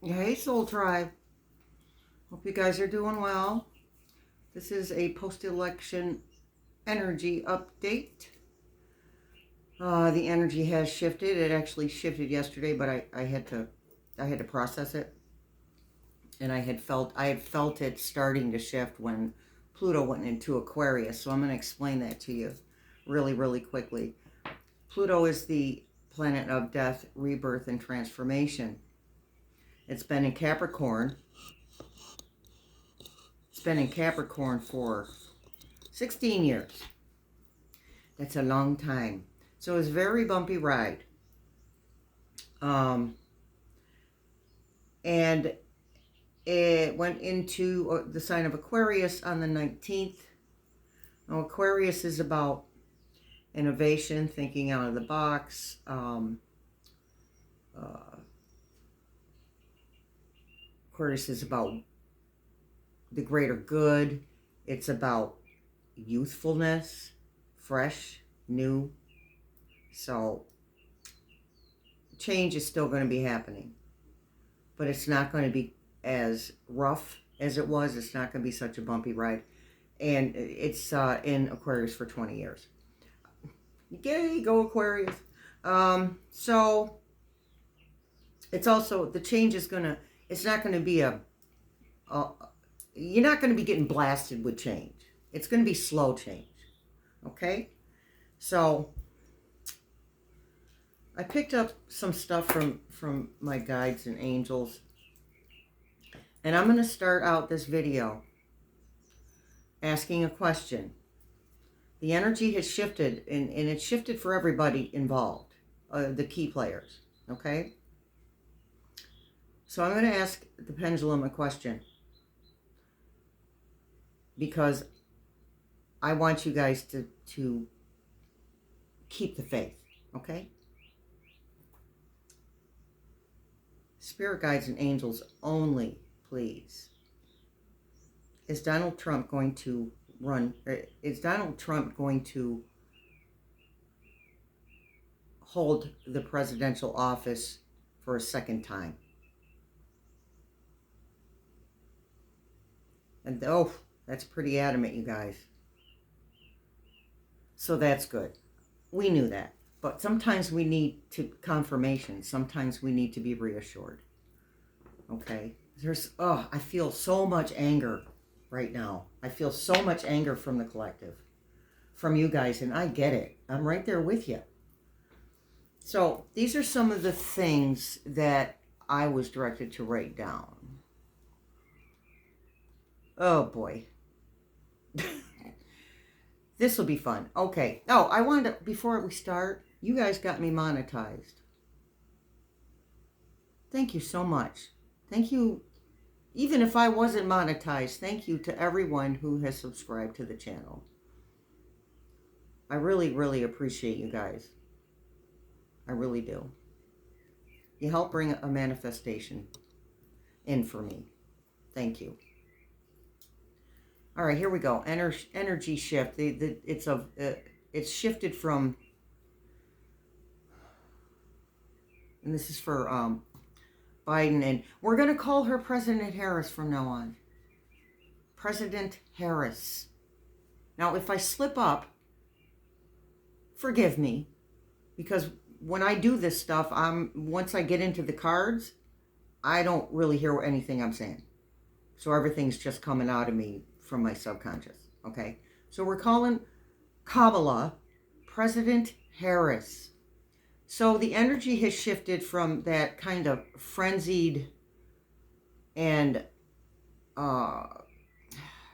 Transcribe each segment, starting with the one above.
Hey, Soul Tribe. Hope you guys are doing well. This is a post-election energy update. The energy has shifted. It actually shifted yesterday, but I had to process it, and I had felt it starting to shift when Pluto went into Aquarius. So I'm going to explain that to you really quickly. Pluto is the planet of death, rebirth, and transformation. It's been in Capricorn. It's been in Capricorn for 16 years. That's a long time. So it was a very bumpy ride. And it went into the sign of Aquarius on the 19th. Now, Aquarius is about innovation, thinking out of the box. Aquarius is about the greater good. It's about youthfulness, fresh, new. So change is still going to be happening, but it's not going to be as rough as it was. It's not going to be such a bumpy ride. And it's in Aquarius for 20 years. Yay, go Aquarius. So it's also, the change is going to, it's not going to be you're not going to be getting blasted with change. It's going to be slow change. Okay? So I picked up some stuff from my guides and angels. And I'm going to start out this video asking a question. The energy has shifted, and it's shifted for everybody involved, the key players. Okay? So I'm going to ask the pendulum a question, because I want you guys to keep the faith. Okay? Spirit guides and angels only, please. Is Donald Trump going to hold the presidential office for a second time? And that's pretty adamant, you guys. So that's good. We knew that. But sometimes we need confirmation. Sometimes we need to be reassured. Okay? I feel so much anger right now. I feel so much anger from the collective, from you guys, and I get it. I'm right there with you. So these are some of the things that I was directed to write down. Oh boy. This will be fun. Okay. Oh, I wanted to, before we start, you guys got me monetized. Thank you so much. Thank you. Even if I wasn't monetized, thank you to everyone who has subscribed to the channel. I really appreciate you guys. I really do. You help bring a manifestation in for me. Thank you. All right, here we go. Energy shift. It's shifted from, and this is for Biden, and we're going to call her President Harris from now on. President Harris. Now, if I slip up, forgive me, because when I do this stuff, once I get into the cards, I don't really hear anything I'm saying. So everything's just coming out of me from my subconscious. Okay? So we're calling Kamala President Harris. So the energy has shifted from that kind of frenzied and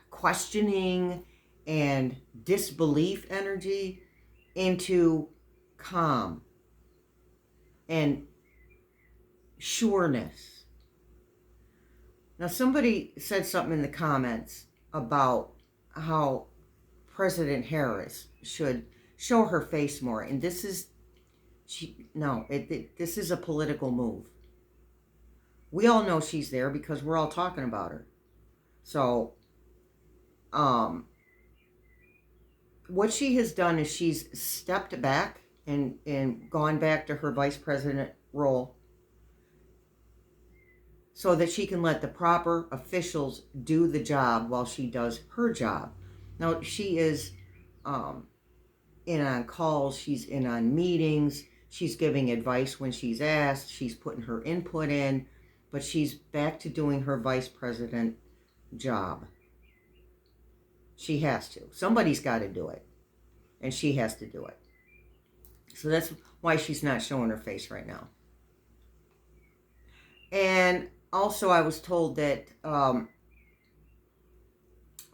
questioning and disbelief energy into calm and sureness. Now, somebody said something in the comments about how President Harris should show her face more, and this is this is a political move. We all know she's there because we're all talking about her. So, what she has done is she's stepped back and gone back to her vice president role, so that she can let the proper officials do the job while she does her job. Now, she is in on calls, she's in on meetings, she's giving advice when she's asked, she's putting her input in, but she's back to doing her vice president job. She has to. Somebody's got to do it, and she has to do it. So that's why she's not showing her face right now. And also, I was told that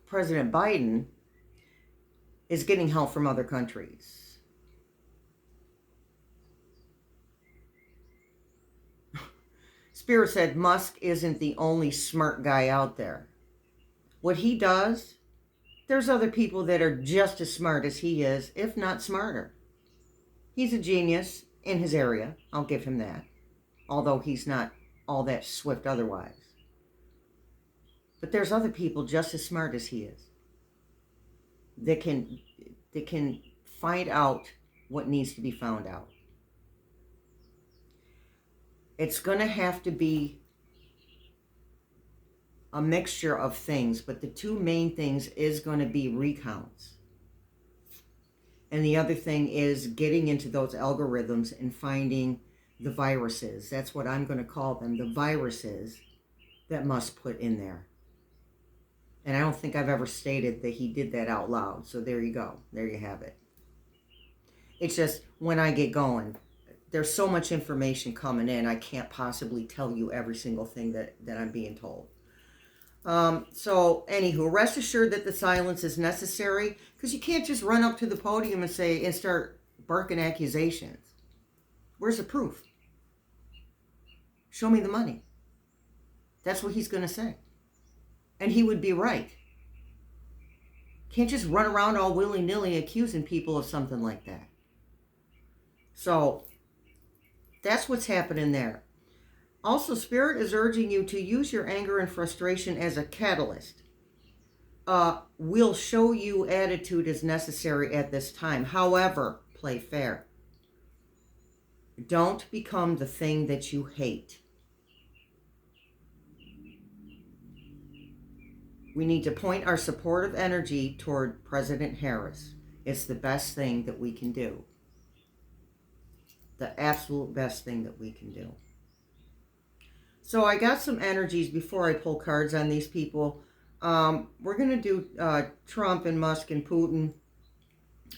President Biden is getting help from other countries. Spirit said Musk isn't the only smart guy out there. What he does, there's other people that are just as smart as he is, if not smarter. He's a genius in his area. I'll give him that. Although he's not all that swift otherwise. But there's other people just as smart as he is that can find out what needs to be found out. It's going to have to be a mixture of things, but the two main things is going to be recounts. And the other thing is getting into those algorithms and finding the viruses. That's what I'm going to call them, the viruses that Musk put in there. And I don't think I've ever stated that he did that out loud. So there you go. There you have it. It's just when I get going, there's so much information coming in, I can't possibly tell you every single thing that I'm being told. So anywho, rest assured that the silence is necessary, because you can't just run up to the podium and start barking accusations. Where's the proof? Show me the money. That's what he's going to say. And he would be right. Can't just run around all willy-nilly accusing people of something like that. So that's what's happening there. Also, Spirit is urging you to use your anger and frustration as a catalyst. We'll show you attitude is necessary at this time. However, play fair. Don't become the thing that you hate. We need to point our supportive energy toward President Harris. It's the best thing that we can do. The absolute best thing that we can do. So I got some energies before I pull cards on these people. We're going to do Trump and Musk and Putin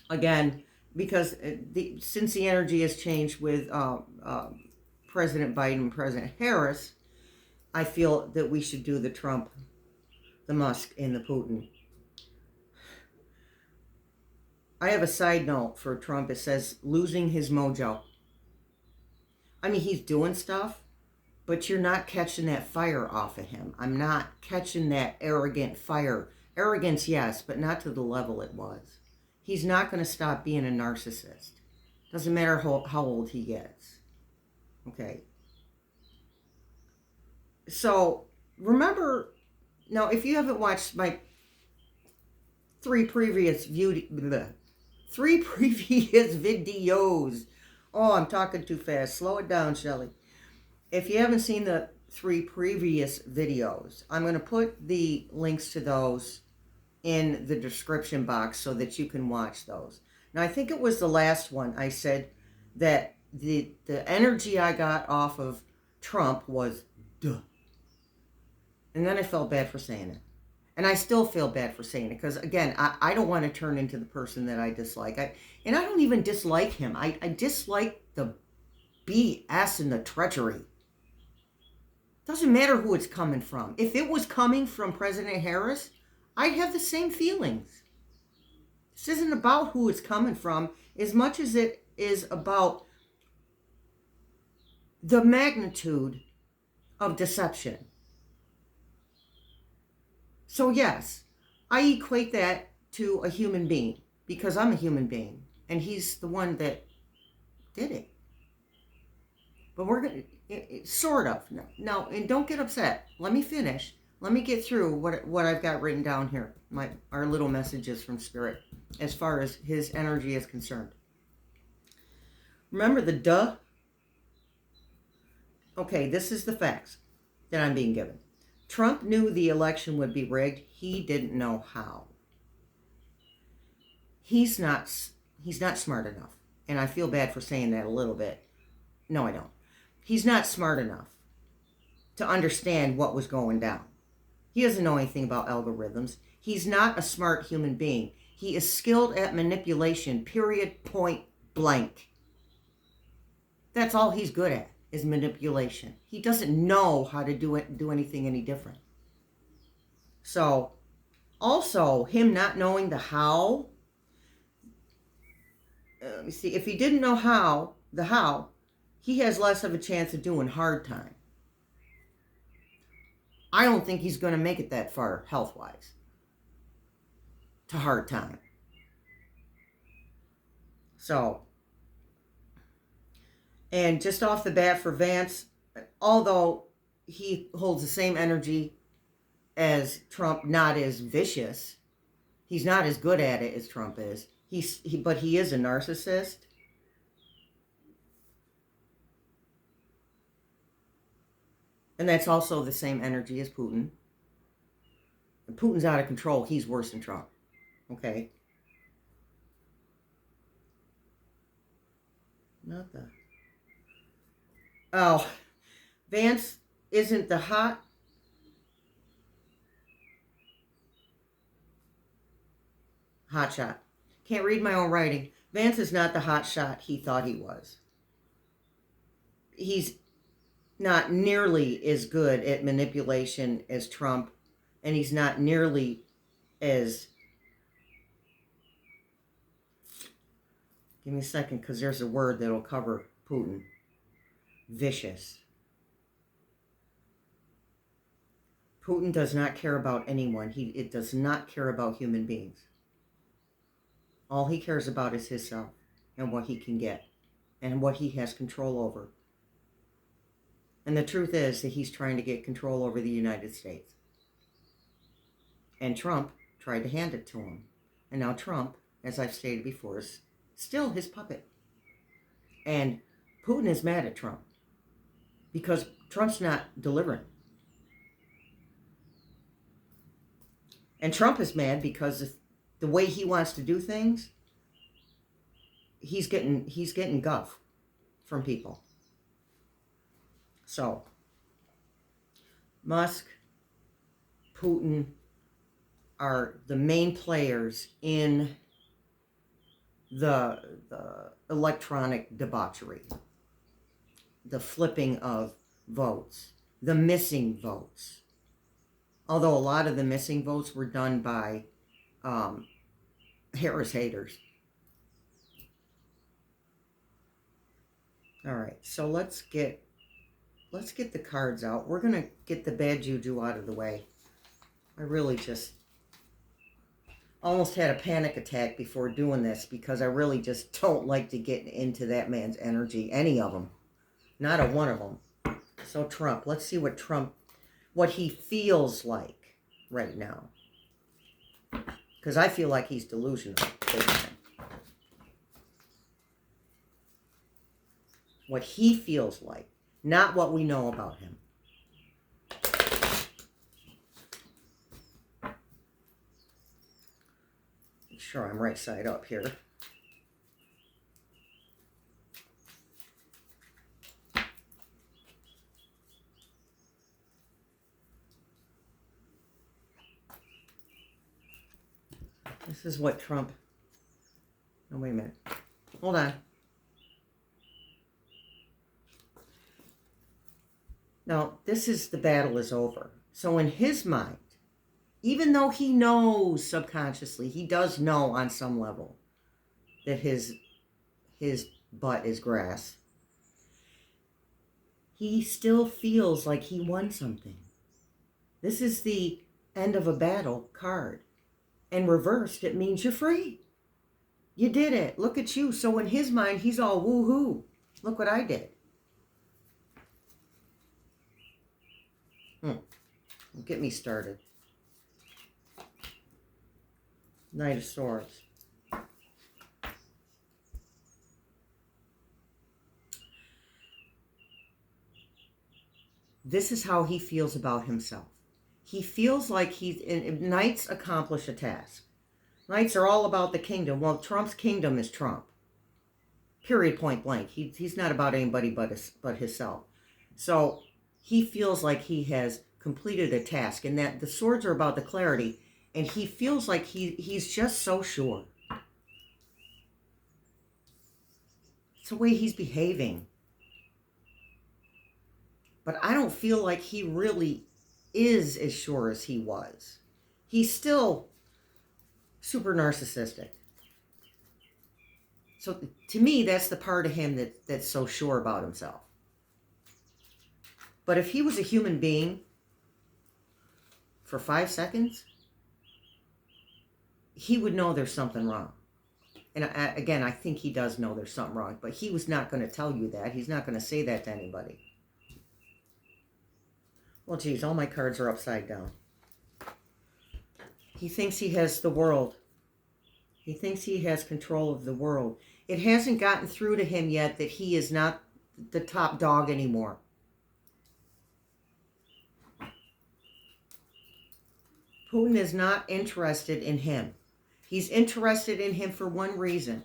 again, because since the energy has changed with President Biden and President Harris, I feel that we should do the Trump, the Musk, and the Putin. I have a side note for Trump. It says losing his mojo. I mean, he's doing stuff, but you're not catching that fire off of him. I'm not catching that arrogant fire. Arrogance, yes, but not to the level it was. He's not going to stop being a narcissist. Doesn't matter how old he gets. Okay. So, remember, now if you haven't watched my three previous videos. Oh, I'm talking too fast. Slow it down, Shelley. If you haven't seen the 3 previous videos, I'm going to put the links to those in the description box so that you can watch those. Now, I think it was the last one I said that the energy I got off of Trump was duh. And then I felt bad for saying it. And I still feel bad for saying it because, again, I don't want to turn into the person that I dislike. And I don't even dislike him. I dislike the BS and the treachery. Doesn't matter who it's coming from. If it was coming from President Harris, I'd have the same feelings. This isn't about who it's coming from as much as it is about the magnitude of deception. So yes, I equate that to a human being because I'm a human being and he's the one that did it. But we're going to, sort of. No, and don't get upset. Let me finish. Let me get through what I've got written down here. Our little messages from Spirit as far as his energy is concerned. Remember the duh? Okay, this is the facts. that I'm being given. Trump knew the election would be rigged. He didn't know how. He's not smart enough. And I feel bad for saying that a little bit. No, I don't. He's not smart enough to understand what was going down. He doesn't know anything about algorithms. He's not a smart human being. He is skilled at manipulation, period, point blank. That's all he's good at, is manipulation. He doesn't know how to do anything any different. So, also, him not knowing the how, let me see, if he didn't know the how, he has less of a chance of doing hard time. I don't think he's going to make it that far, health-wise, to hard time. So, and just off the bat for Vance, although he holds the same energy as Trump, not as vicious, he's not as good at it as Trump is. But he is a narcissist. And that's also the same energy as Putin. And Putin's out of control. He's worse than Trump. Okay? Not the... Oh, Vance isn't the hot shot. Can't read my own writing. Vance is not the hot shot he thought he was. He's not nearly as good at manipulation as Trump, and he's not nearly as... Give me a second, because there's a word that'll cover Putin. Vicious. Putin does not care about anyone. It does not care about human beings. All he cares about is himself and what he can get and what he has control over. And the truth is that he's trying to get control over the United States. And Trump tried to hand it to him. And now Trump, as I've stated before, is still his puppet. And Putin is mad at Trump because Trump's not delivering. And Trump is mad because of the way he wants to do things. He's getting guff from people. So, Musk, Putin are the main players in the electronic debauchery, the flipping of votes, the missing votes. Although a lot of the missing votes were done by Harris haters. All right, so let's get the cards out. We're gonna get the bad juju out of the way. I really just almost had a panic attack before doing this because I really just don't like to get into that man's energy, any of them, not a one of them. So Trump, let's see what he feels like right now. Because I feel like he's delusional. What he feels like, not what we know about him. Make sure I'm right side up here. This is what Trump... Oh, wait a minute. Hold on. Now, this is the battle is over. So in his mind, even though he knows subconsciously, he does know on some level that his butt is grass, he still feels like he won something. This is the end of a battle card. And reversed, it means you're free. You did it. Look at you. So in his mind, he's all woo-hoo. Look what I did. Get me started. Knight of Swords. this is how he feels about himself. He feels like knights accomplish a task. Knights are all about the kingdom. Well, Trump's kingdom is Trump. Period, point blank. He's not about anybody but himself. So he feels like he has completed a task, and that the swords are about the clarity, and he feels like he's just so sure. It's the way he's behaving. But I don't feel like he really is as sure as he was. He's still super narcissistic. So to me, that's the part of him that's so sure about himself. But if he was a human being for 5 seconds, he would know there's something wrong. And again, I think he does know there's something wrong, but he was not going to tell you that. He's not going to say that to anybody. Well, geez, all my cards are upside down. He thinks he has the world. He thinks he has control of the world. It hasn't gotten through to him yet that he is not the top dog anymore. Putin is not interested in him. He's interested in him for one reason.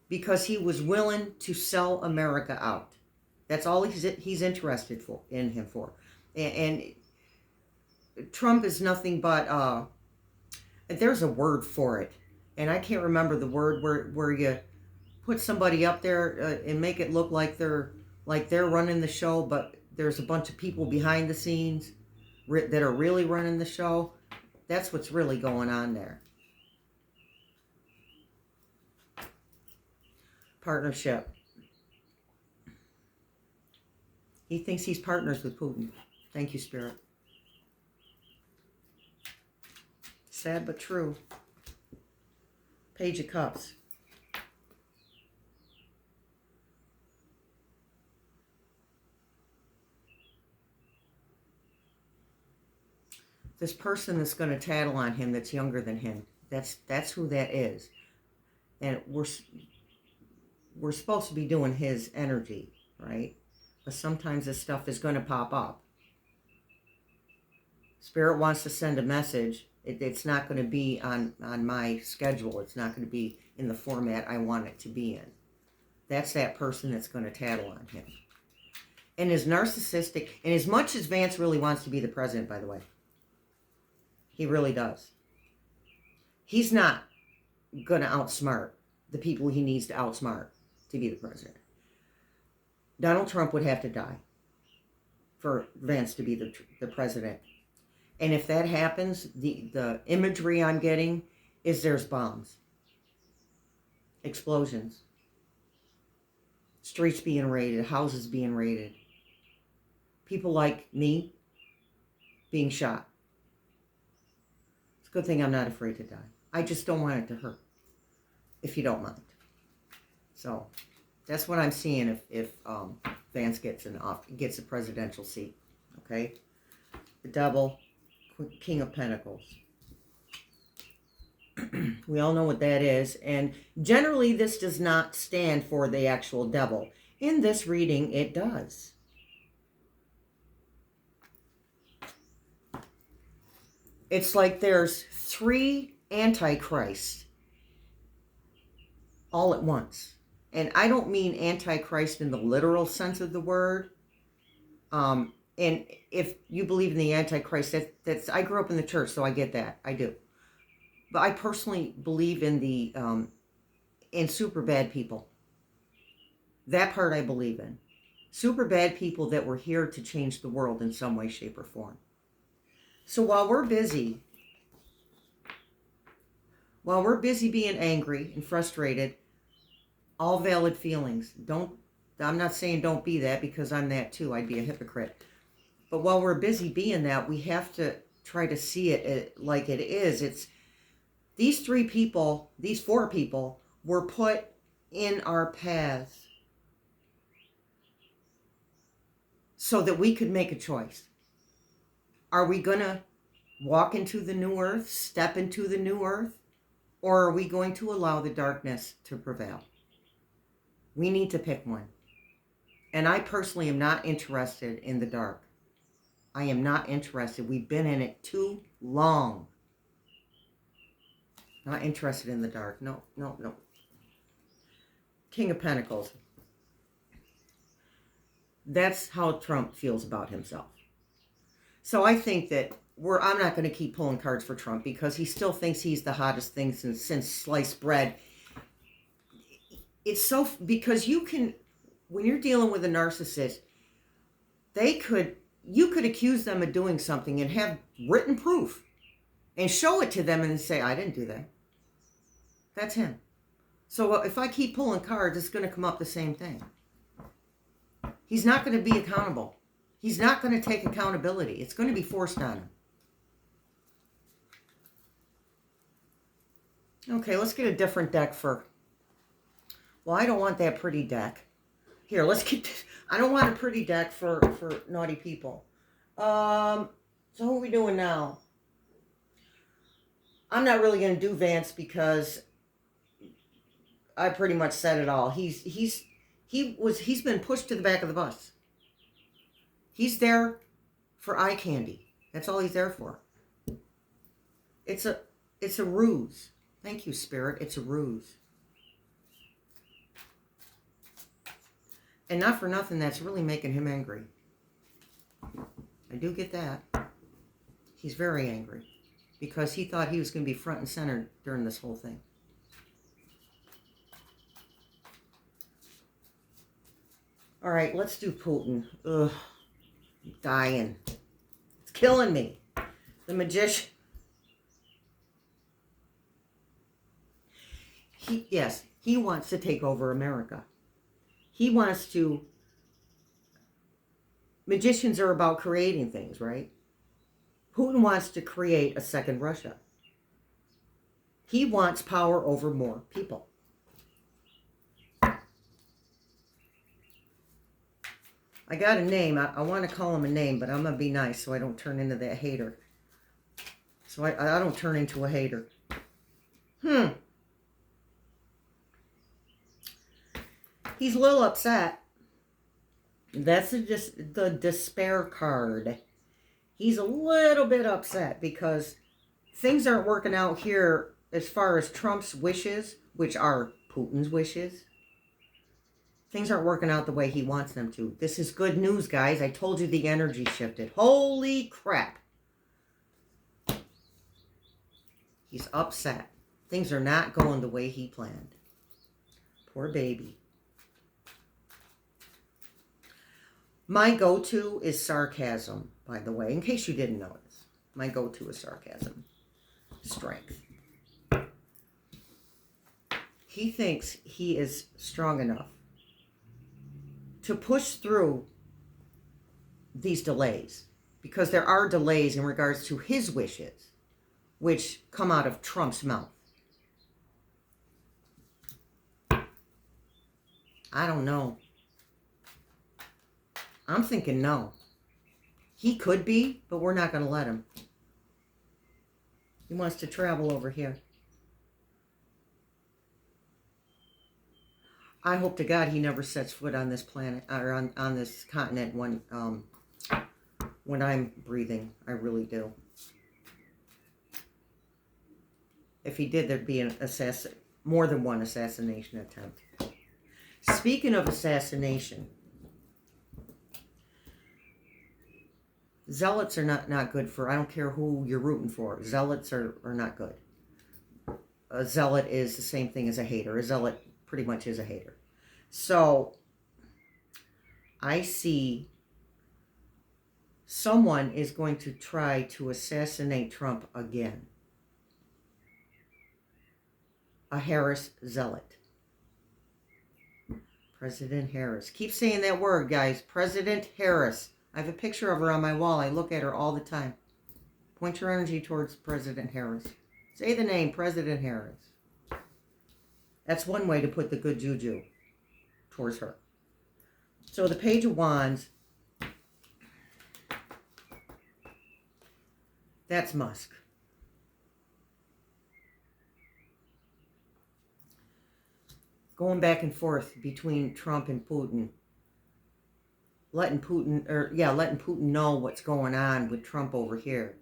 Because he was willing to sell America out. That's all he's interested in him for. And Trump is nothing but, there's a word for it. And I can't remember the word where you put somebody up there and make it look like they're running the show, but there's a bunch of people behind the scenes that are really running the show. That's what's really going on there. Partnership. He thinks he's partners with Putin. Thank you, Spirit. Sad but true. Page of Cups. This person that's going to tattle on him that's younger than him, that's who that is. And we're supposed to be doing his energy, right? But sometimes this stuff is going to pop up. Spirit wants to send a message. It's not going to be on my schedule. It's not going to be in the format I want it to be in. That's that person that's going to tattle on him. And as narcissistic, and as much as Vance really wants to be the president, by the way, he really does. He's not going to outsmart the people he needs to outsmart to be the president. Donald Trump would have to die for Vance to be the president. And if that happens, the imagery I'm getting is there's bombs, explosions, streets being raided, houses being raided, people like me being shot. It's a good thing I'm not afraid to die. I just don't want it to hurt, if you don't mind. So that's what I'm seeing if Vance gets a presidential seat. Okay, the Devil, King of Pentacles. We all know what that is, and generally this does not stand for the actual devil. In this reading, it does. It's like there's 3 antichrists all at once. And I don't mean antichrist in the literal sense of the word. And if you believe in the antichrist, that's I grew up in the church, so I get that. I do. But I personally believe in in super bad people. That part I believe in. Super bad people that were here to change the world in some way, shape, or form. So while we're busy being angry and frustrated, all valid feelings. I'm not saying don't be that, because I'm that too. I'd be a hypocrite. But while we're busy being that, we have to try to see it like it is. It's these 4 people were put in our paths so that we could make a choice. Are we going to walk into the new earth, step into the new earth, or are we going to allow the darkness to prevail? We need to pick one. And I personally am not interested in the dark. I am not interested. We've been in it too long. Not interested in the dark. No, no, no. King of Pentacles. That's how Trump feels about himself. So I think that I'm not going to keep pulling cards for Trump because he still thinks he's the hottest thing since sliced bread. It's so, because you can, when you're dealing with a narcissist, you could accuse them of doing something and have written proof and show it to them and say, I didn't do that. That's him. So if I keep pulling cards, it's going to come up the same thing. He's not going to be accountable. He's not going to take accountability. It's going to be forced on him. Okay, let's get a different deck for... Well, I don't want that pretty deck. Here, let's get this. I don't want a pretty deck for naughty people. So what are we doing now? I'm not really going to do Vance because I pretty much said it all. He's been pushed to the back of the bus. He's there for eye candy. That's all he's there for. It's a ruse. Thank you, Spirit. It's a ruse. And not for nothing, that's really making him angry. I do get that. He's very angry because he thought he was going to be front and center during this whole thing. All right, let's do Putin. Ugh, I'm dying. It's killing me. The Magician. He wants to take over America. He wants to... Magicians are about creating things, right? Putin wants to create a second Russia. He wants power over more people. I got a name. I want to call him a name, but I'm going to be nice so I don't turn into that hater. So I don't turn into a hater. He's a little upset. That's just the despair card. He's a little bit upset because things aren't working out here as far as Trump's wishes, which are Putin's wishes. Things aren't working out the way he wants them to. This is good news, guys. I told you the energy shifted. Holy crap. He's upset. Things are not going the way he planned. Poor baby. My go-to is sarcasm, by the way, in case you didn't notice. My go-to is sarcasm. Strength. He thinks he is strong enough to push through these delays, because there are delays in regards to his wishes, which come out of Trump's mouth. I don't know. I'm thinking no. He could be, but we're not going to let him. He wants to travel over here. I hope to God he never sets foot on this planet, or on this continent when I'm breathing. I really do. If he did, there'd be more than one assassination attempt. Speaking of assassination, zealots are not good for, I don't care who you're rooting for. Zealots are not good. A zealot is the same thing as a hater. A zealot pretty much is a hater. So, I see someone is going to try to assassinate Trump again. A Harris zealot. President Harris. Keep saying that word, guys. President Harris. I have a picture of her on my wall. I look at her all the time. Point your energy towards President Harris. Say the name, President Harris. That's one way to put the good juju towards her. So the Page of Wands, that's Musk. Going back and forth between Trump and Putin. letting Putin know what's going on with Trump over here.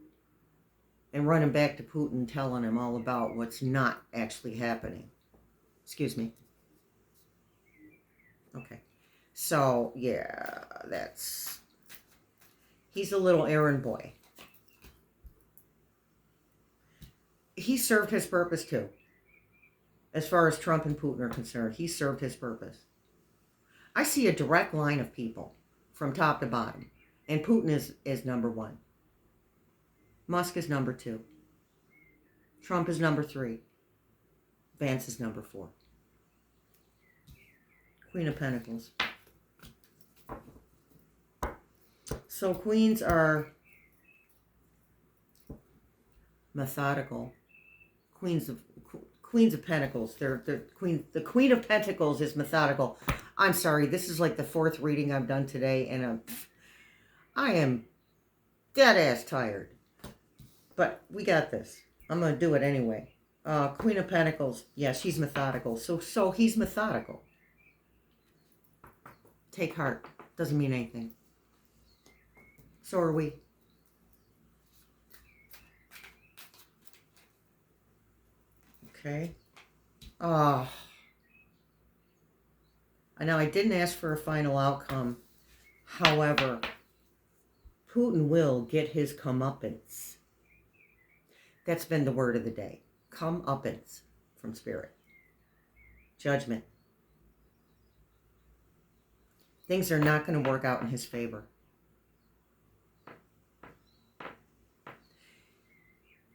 And running back to Putin, telling him all about what's not actually happening. Excuse me. Okay. So, yeah, he's a little errand boy. He served his purpose too. As far as Trump and Putin are concerned, he served his purpose. I see a direct line of people from top to bottom. And Putin is number 1. Musk is number 2. Trump is number 3. Vance is number 4. Queen of Pentacles. So queens are methodical. Queens of Pentacles. The Queen of Pentacles is methodical. I'm sorry, this is like the 4th reading I've done today, and I am dead ass tired. But we got this. I'm gonna do it anyway. Queen of Pentacles. Yeah, she's methodical. So he's methodical. Take heart. Doesn't mean anything. So are we. Okay. I know I didn't ask for a final outcome. However, Putin will get his comeuppance. That's been the word of the day. Comeuppance from Spirit. Judgment. Things are not going to work out in his favor.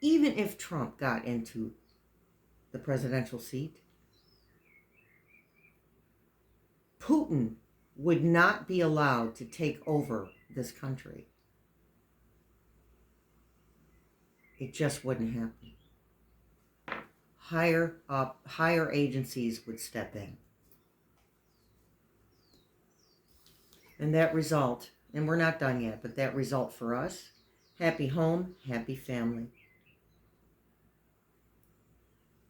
Even if Trump got into the presidential seat, Putin would not be allowed to take over this country. It just wouldn't happen. Higher agencies would step in. And that result, and we're not done yet, but that result for us, happy home, happy family.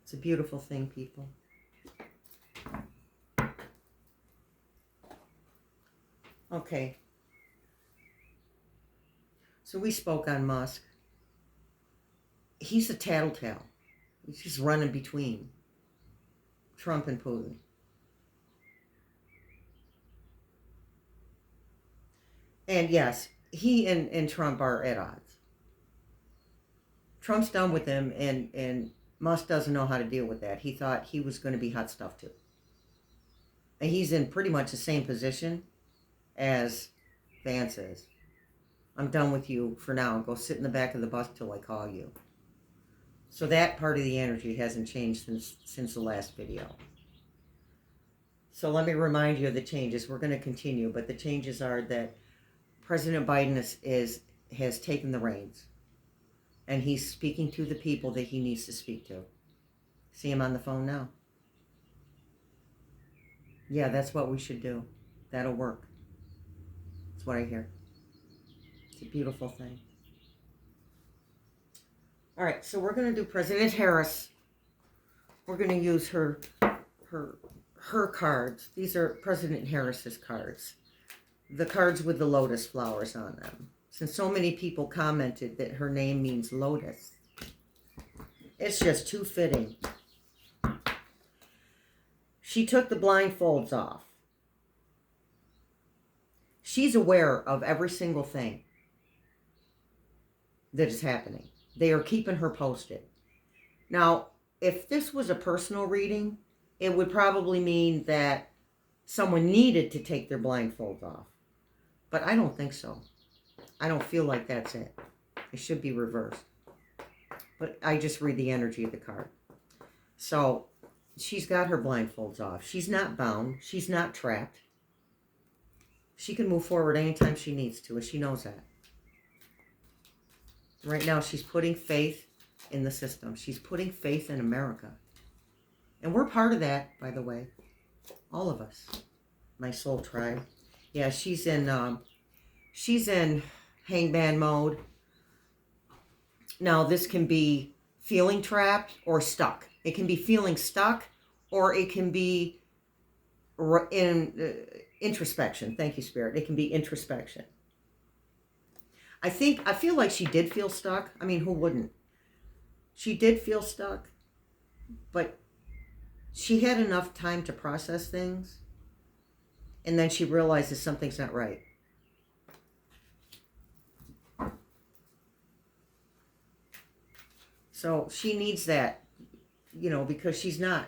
It's a beautiful thing, people. Okay. So we spoke on Musk. He's a tattletale. He's just running between Trump and Putin. And yes, he and Trump are at odds. Trump's done with him, and Musk doesn't know how to deal with that. He thought he was going to be hot stuff too. And he's in pretty much the same position as Vance is. I'm done with you for now. Go sit in the back of the bus till I call you. So that part of the energy hasn't changed since the last video. So let me remind you of the changes. We're going to continue, but the changes are that President Biden has taken the reins, and he's speaking to the people that he needs to speak to. See him on the phone now. Yeah, that's what we should do. That'll work. That's what I hear. It's a beautiful thing. All right, so we're going to do President Harris. We're going to use her cards. These are President Harris's cards. The cards with the lotus flowers on them. Since so many people commented that her name means lotus, it's just too fitting. She took the blindfolds off. She's aware of every single thing that is happening. They are keeping her posted. Now, if this was a personal reading, it would probably mean that someone needed to take their blindfolds off. But I don't think so. I don't feel like that's it. It should be reversed. But I just read the energy of the card. So, she's got her blindfolds off. She's not bound. She's not trapped. She can move forward anytime she needs to, and she knows that. Right now, she's putting faith in the system. She's putting faith in America. And we're part of that, by the way. All of us. My soul tribe. Yeah, she's in hangman mode. Now, this can be feeling trapped or stuck. It can be feeling stuck, or it can be introspection. Thank you, Spirit. It can be introspection. I feel like she did feel stuck. I mean, who wouldn't? She did feel stuck, but she had enough time to process things, and then she realizes something's not right. So she needs that, because she's not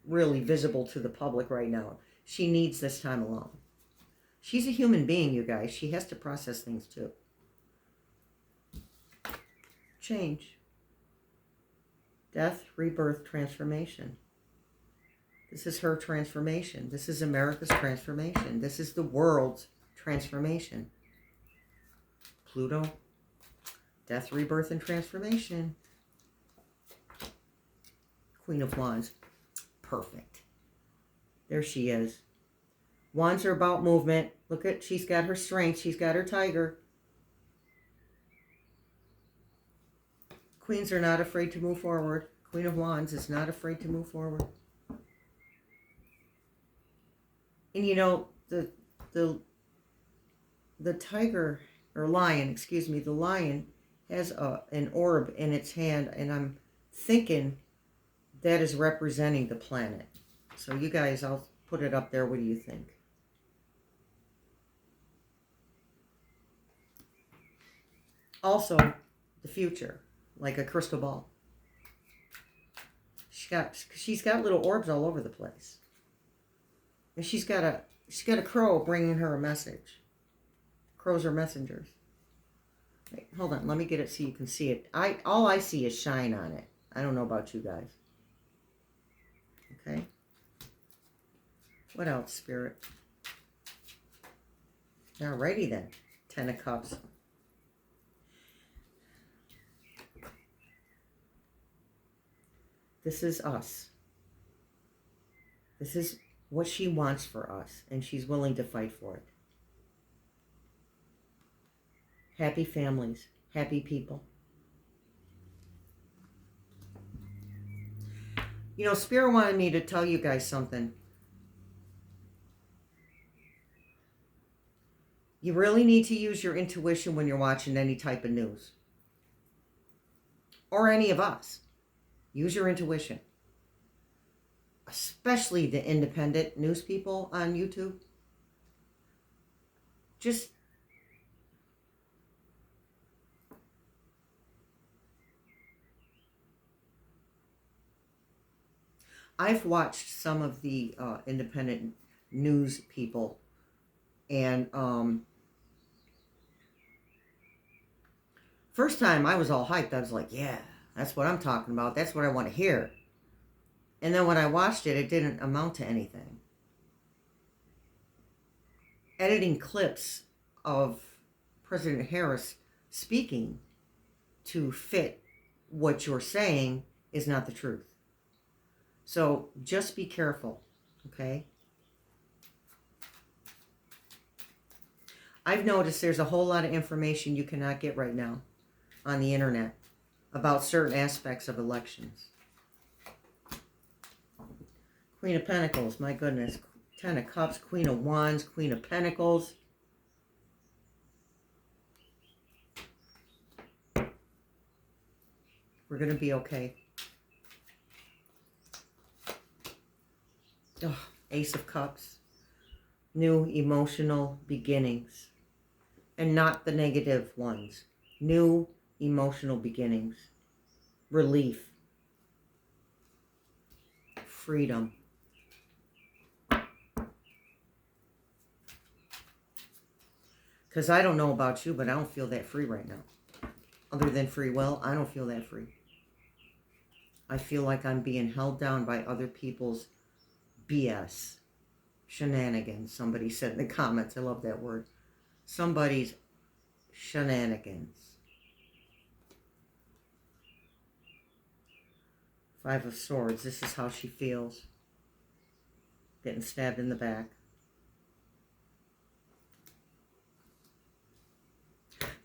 really visible to the public right now. She needs this time alone. She's a human being, you guys. She has to process things too. Change. Death, rebirth, transformation. This is her transformation. This is America's transformation. This is the world's transformation. Pluto. Death, rebirth, and transformation. Queen of Wands. Perfect. There she is. Wands are about movement. Look at, she's got her strength. She's got her tiger. Queens are not afraid to move forward. Queen of Wands is not afraid to move forward. And the tiger, or lion, excuse me, the lion has an orb in its hand, and I'm thinking that is representing the planet. So you guys, I'll put it up there. What do you think? Also, the future, like a crystal ball. She's got little orbs all over the place. And she's got a crow bringing her a message. Crows are messengers. Wait, hold on, let me get it so you can see it. All I see is shine on it. I don't know about you guys. Okay. What else, Spirit? Alrighty then. 10 of Cups. This is us. This is what she wants for us, and she's willing to fight for it. Happy families, happy people. Spirit wanted me to tell you guys something. You really need to use your intuition when you're watching any type of news. Or any of us. Use your intuition. Especially the independent news people on YouTube. I've watched some of the independent news people, and first time I was all hyped. I was like, yeah, that's what I'm talking about. That's what I want to hear. And then when I watched it, it didn't amount to anything. Editing clips of President Harris speaking to fit what you're saying is not the truth. So just be careful, okay? I've noticed there's a whole lot of information you cannot get right now on the internet about certain aspects of elections. Queen of Pentacles, my goodness. 10 of Cups, Queen of Wands, Queen of Pentacles. We're going to be okay. Oh, Ace of Cups. New emotional beginnings. And not the negative ones. New emotional beginnings. Relief. Freedom. Because I don't know about you, but I don't feel that free right now. Other than free will, I don't feel that free. I feel like I'm being held down by other people's BS. Shenanigans, somebody said in the comments. I love that word. Somebody's shenanigans. 5 of Swords. This is how she feels. Getting stabbed in the back.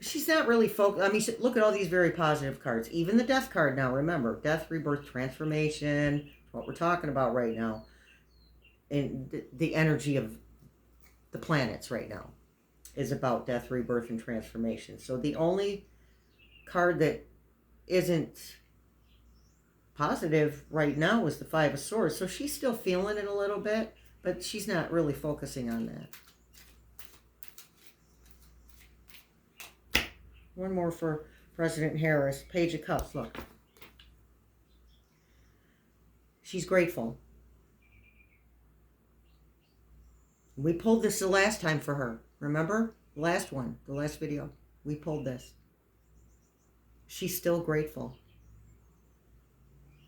She's not really focused. I mean, look at all these very positive cards. Even the Death card now. Remember, Death, Rebirth, Transformation. What we're talking about right now. And the energy of the planets right now is about death, rebirth, and transformation. So the only card that isn't positive right now is the Five of Swords. So she's still feeling it a little bit, but she's not really focusing on that. One more for President Harris. Page of Cups, look. She's grateful. We pulled this the last time for her. Remember? The last one, the last video. We pulled this. She's still grateful.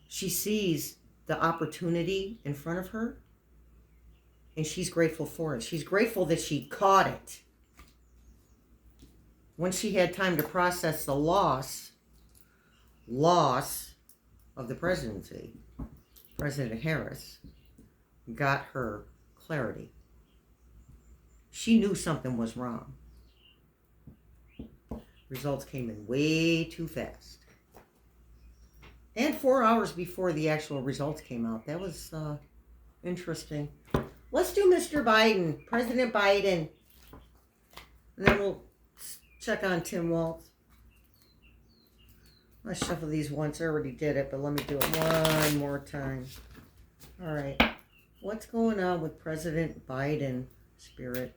She sees the opportunity in front of her, and she's grateful for it. She's grateful that she caught it. Once she had time to process the loss of the presidency, President Harris got her clarity. She knew something was wrong. Results came in way too fast. And 4 hours before the actual results came out. That was interesting. Let's do Mr. Biden, President Biden. And then we'll check on Tim Walz. I shuffled these once. I already did it, but let me do it one more time. All right. What's going on with President Biden, Spirit?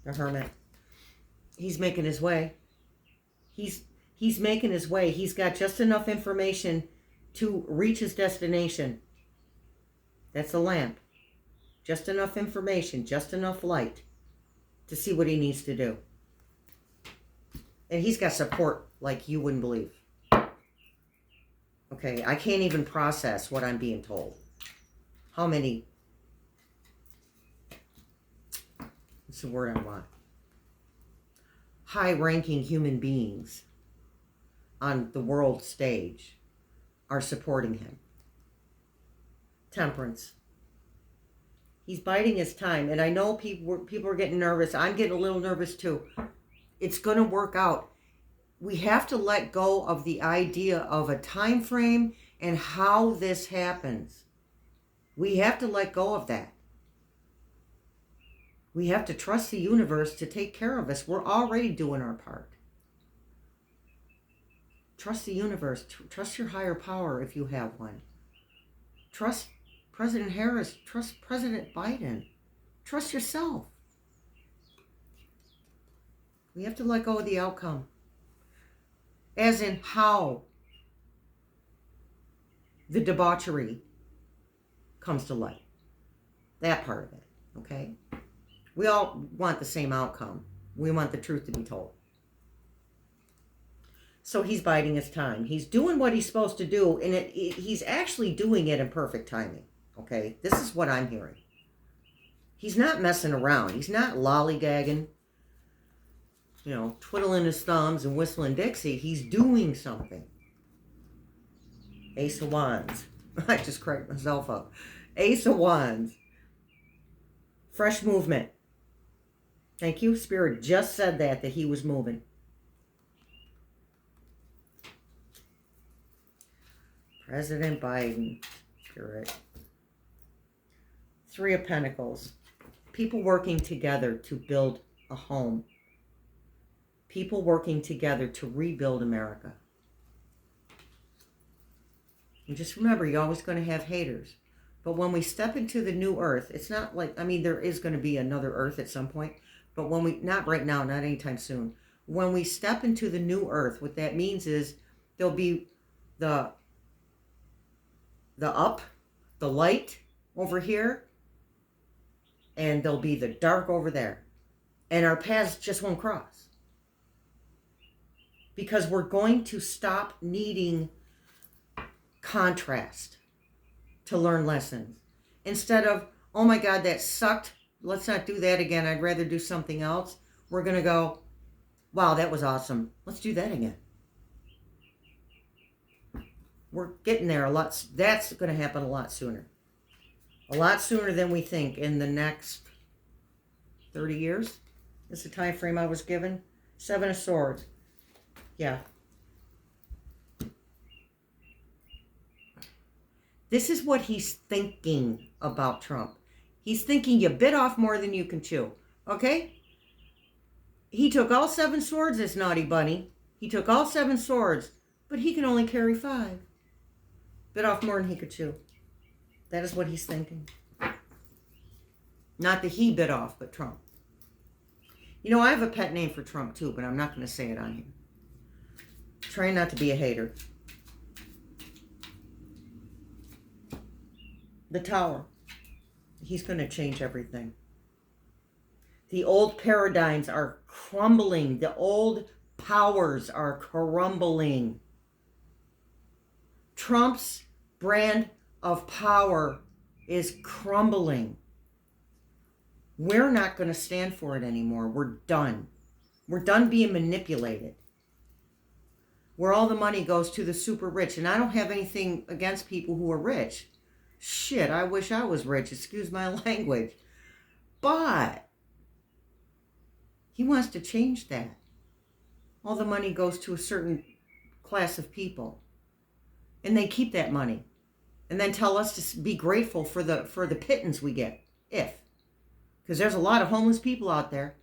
The Hermit. He's making his way. He's making his way. He's got just enough information to reach his destination. That's the lamp. Just enough information, just enough light to see what he needs to do. And he's got support like you wouldn't believe. Okay, I can't even process what I'm being told. How many? What's the word I want? High-ranking human beings on the world stage are supporting him. Temperance. He's biding his time. And I know people are getting nervous. I'm getting a little nervous too. It's going to work out. We have to let go of the idea of a time frame and how this happens. We have to let go of that. We have to trust the universe to take care of us. We're already doing our part. Trust the universe. Trust your higher power if you have one. Trust President Harris. Trust President Biden. Trust yourself. We have to let go of the outcome. As in how the debauchery comes to light. That part of it, okay? We all want the same outcome. We want the truth to be told. So he's biding his time. He's doing what he's supposed to do, and he's actually doing it in perfect timing, okay? This is what I'm hearing. He's not messing around. He's not lollygagging, twiddling his thumbs and whistling Dixie. He's doing something. Ace of Wands. I just cracked myself up. Ace of Wands. Fresh movement. Thank you. Spirit just said that he was moving. President Biden. Spirit. Three of Pentacles. People working together to build a home. People working together to rebuild America. And just remember, you're always going to have haters. But when we step into the new earth, it's not like, there is going to be another earth at some point. But not right now, not anytime soon. When we step into the new earth, what that means is there'll be the light over here, and there'll be the dark over there. And our paths just won't cross. Because we're going to stop needing contrast to learn lessons. Instead of, oh my God, that sucked. Let's not do that again. I'd rather do something else. We're going to go, wow, that was awesome. Let's do that again. We're getting there a lot. That's going to happen a lot sooner. A lot sooner than we think. In the next 30 years is the time frame I was given. 7 of Swords. Yeah. This is what he's thinking about Trump. He's thinking you bit off more than you can chew. Okay? He took all 7 swords, this naughty bunny. He took all 7 swords, but he can only carry 5. Bit off more than he could chew. That is what he's thinking. Not that he bit off, but Trump. You know, I have a pet name for Trump too, but I'm not going to say it on here. Trying not to be a hater. The Tower. He's going to change everything. The old paradigms are crumbling. The old powers are crumbling. Trump's brand of power is crumbling. We're not going to stand for it anymore. We're done. We're done being manipulated. Where all the money goes to the super rich. And I don't have anything against people who are rich. Shit, I wish I was rich. Excuse my language. But he wants to change that. All the money goes to a certain class of people. And they keep that money. And then tell us to be grateful for the pittance we get. Because there's a lot of homeless people out there.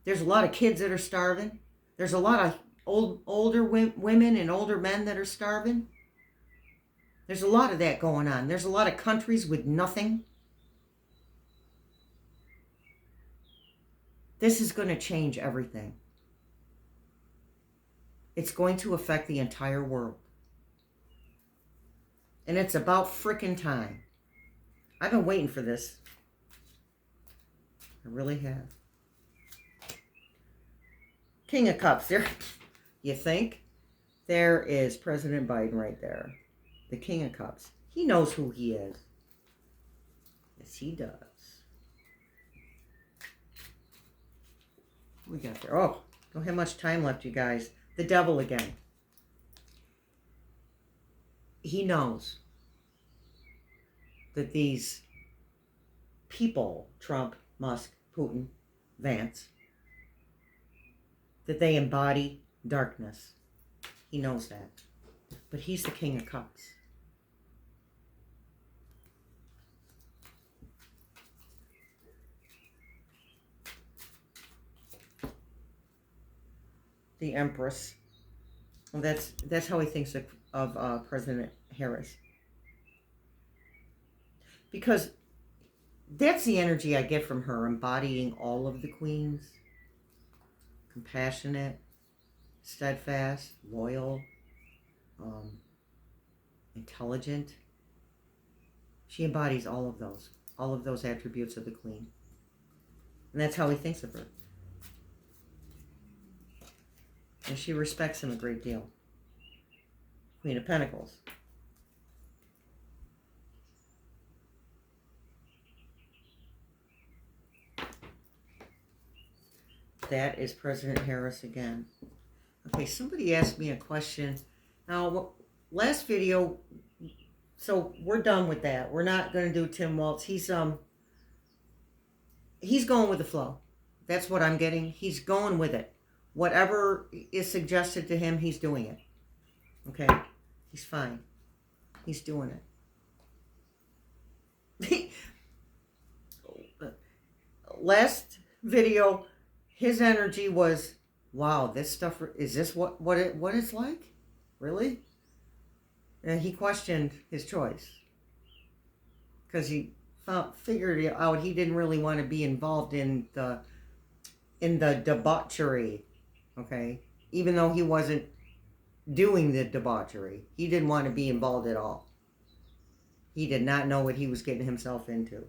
There's a lot of kids that are starving. There's a lot of older women and older men that are starving. There's a lot of that going on. There's a lot of countries with nothing. This is going to change everything. It's going to affect the entire world. And it's about frickin' time. I've been waiting for this. I really have. King of Cups. There, you think? There is President Biden right there. The King of Cups. He knows who he is. Yes, he does. We got there. Oh, don't have much time left, you guys. The Devil again. He knows that these people, Trump, Musk, Putin, Vance, that they embody darkness. He knows that. But he's the King of Cups. The Empress. Well, that's how he thinks of President Harris. Because that's the energy I get from her, embodying all of the queens. Compassionate, steadfast, loyal, intelligent. She embodies all of those attributes of the queen. And that's how he thinks of her. And she respects him a great deal. Queen of Pentacles. That is President Harris again. Okay, somebody asked me a question. Now, last video, so we're done with that. We're not going to do Tim Waltz. He's going with the flow. That's what I'm getting. He's going with it. Whatever is suggested to him, he's doing it. Okay? He's fine. He's doing it. Last video, his energy was, wow, this stuff, is this what it's like? Really? And he questioned his choice. Because he figured out he didn't really want to be involved in the debauchery. Okay? Even though he wasn't doing the debauchery. He didn't want to be involved at all. He did not know what he was getting himself into.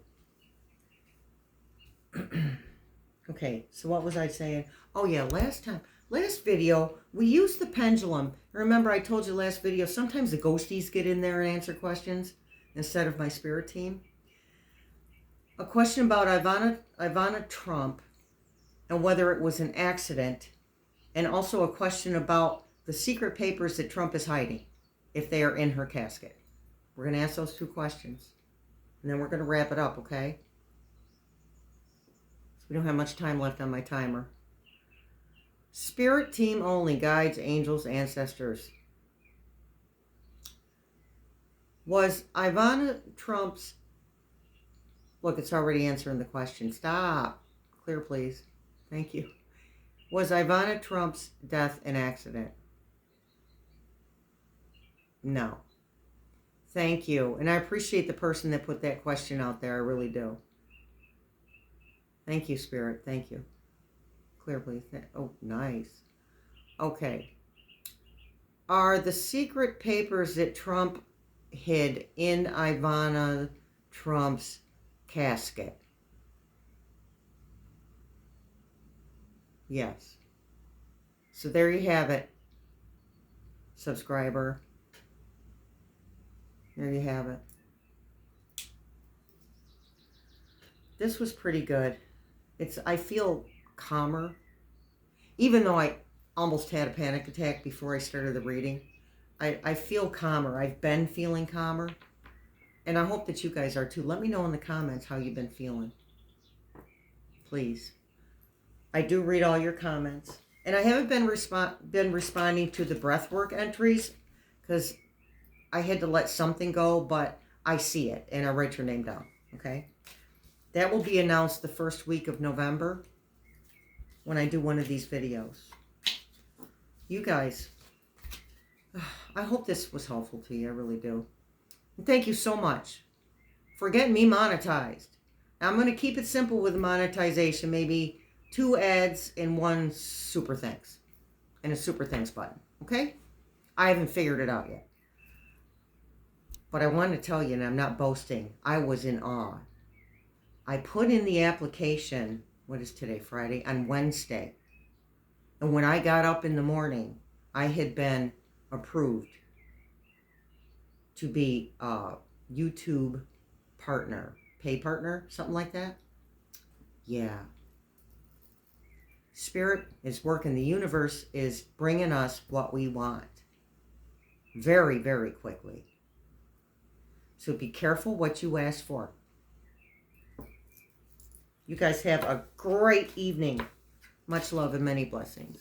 Okay, so what was I saying? Oh yeah, last video, we used the pendulum. Remember I told you last video, sometimes the ghosties get in there and answer questions instead of my spirit team. A question about Ivana Trump and whether it was an accident, and also a question about the secret papers that Trump is hiding, if they are in her casket. We're going to ask those 2 questions. And then we're going to wrap it up, okay? So we don't have much time left on my timer. Spirit team only, guides, angels, ancestors. Was Ivana Trump's Look, it's already answering the question. Stop. Clear, please. Thank you. Was Ivana Trump's death an accident? No. Thank you. And I appreciate the person that put that question out there. I really do. Thank you, Spirit. Thank you. Clear, please. Oh, nice. Okay. Are the secret papers that Trump hid in Ivana Trump's casket? Yes. So there you have it, subscriber. There you have it. This was pretty good. I feel calmer. Even though I almost had a panic attack before I started the reading, I feel calmer. I've been feeling calmer. And I hope that you guys are too. Let me know in the comments how you've been feeling. Please. I do read all your comments. And I haven't been responding to the breathwork entries because I had to let something go, but I see it and I write your name down, okay? That will be announced the first week of November when I do one of these videos. You guys, I hope this was helpful to you. I really do. And thank you so much for getting me monetized. Now, I'm going to keep it simple with monetization. Maybe 2 ads and 1 super thanks. And a super thanks button. Okay? I haven't figured it out yet. But I want to tell you, and I'm not boasting, I was in awe. I put in the application, what is today, Friday, on Wednesday. And when I got up in the morning, I had been approved to be a YouTube partner, pay partner, something like that. Yeah. Spirit is working. The universe is bringing us what we want very, very quickly. So be careful what you ask for. You guys have a great evening. Much love and many blessings.